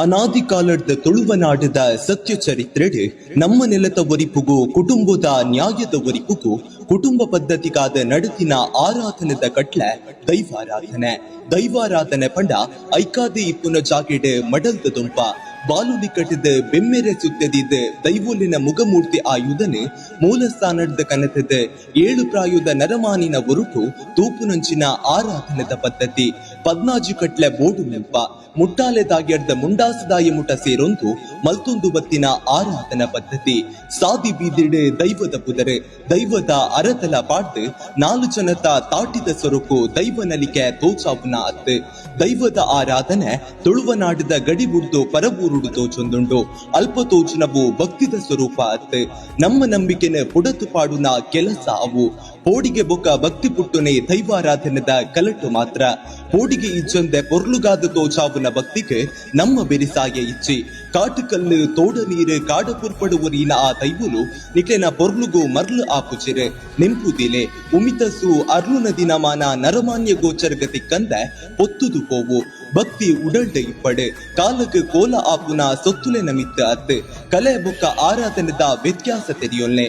ಅನಾದಿ ಕಾಲದ ತುಳುವನಾಡದ ಸತ್ಯ ಚರಿತ್ರೆಡೆ ನಮ್ಮ ನೆಲದ ಒರಿಪುಗು ಕುಟುಂಬದ ನ್ಯಾಯದ ಒರಿಪುಗು ಕುಟುಂಬ ಪದ್ಧತಿಗಾದ ನಡತಿನ ಆರಾಧನದ ಕಟ್ಲೆ ದೈವಾರಾಧನೆ ಪಂಡ ಐಕಾದಿ ಇಪ್ಪುನ ಜಾಗೆಡೆ ಮಡಲ್ದ ದುಂಪ ಬಾಲುಲಿ ಕಟ್ಟಿದ ಬೆಮ್ಮೆರೆ ಸುತ್ತದಿದ್ದ ದೈವೋಲಿನ ಮುಗಮೂರ್ತಿ ಆಯುಧನೆ ಮೂಲ ಸ್ಥಾನದ ಕನತದ 7 ಪ್ರಾಯುಧ ನರಮಾನಿನ ಒರುಟು ತೂಪುನಂಚಿನ ಆರಾಧನದ ಪದ್ಧತಿ 14 ಕಟ್ಲೆ ಬೋಡು ನೆಂಪ ಮುಟ್ಟಾಲೆ ತಾಗ್ಯರ್ದ ಮುಂಡಾಸದಾಯ ಮುಟ ಸೇರೊಂದು ಮಲ್ತೊಂದು ಬತ್ತಿನ ಆರಾಧನಾ ಪದ್ಧತಿ ಸಾದಿ ಬೀದಿಡೆ ದೈವದ ಪುದರೆ ದೈವದ ಅರತಲ ಪಾಡ್ದು 4 ಜನತ ತಾಟಿದ ಸ್ವರೂಪು ದೈವನಲಿಕೆ ತೋಚಾವುನ ಅತ್ತು ದೈವದ ಆರಾಧನೆ ತುಳುವನಾಡದ ಗಡಿ ಬುಡ್ದು ಪರಬೂರುಡು ತೋಚೊಂದುಂಡು ಅಲ್ಪ ತೋಚುನವು ಭಕ್ತಿದ ಸ್ವರೂಪ ಅತ್ತು ನಮ್ಮ ನಂಬಿಕೆನ ಪುಡತು ಪಾಡುನ ಕೆಲಸ ಅವು ಪೋಡಿಗೆ ಬೊಕ್ಕ ಭಕ್ತಿ ಪುಟ್ಟುನೆ ದೈವಾರಾಧನದ ಕಲಟು ಮಾತ್ರ ಪೋಡಿಗೆ ಇಚ್ಚೊಂದೆ ಪೊರ್ಲುಗಾದ ತೋಚಾವುನ ಭಕ್ತಿಗೆ ನಮ್ಮ ಬೆರಿಸಾಯ ಇಚ್ಚಿ ಕಾಟುಕಲ್ಲು ತೋಡ ನೀರು ಕಾಡ ಪುರ್ಪಡುವರಿನ ಆ ದೈವಲು ನಿಕ್ಲೆನ ಪೊರ್ಲುಗು ಮರ್ಲು ಆಪುಚಿರೆ ನೆಂಪುದಿಲೆ ಉಮಿತಸು ಅರ್ಲು ನದಿನಮಾನ ನರಮಾನ್ಯ ಗೋಚರಗತಿ ಕಂದ ಪೊತ್ತುದು ಪೋವು ಭಕ್ತಿ ಉಡಲ್ಡ ಇಪ್ಪಡು ಕಾಲಕ್ಕೆ ಕೋಲ ಆಪುನ ಸೊತ್ತುಲೆ ನಮಿತ್ತ ಅತ್ತು ಕಲೆ ಬೊಕ್ಕ ಆರಾಧನದ ವ್ಯತ್ಯಾಸ ತೆರೆಯೊಲ್ಲೆ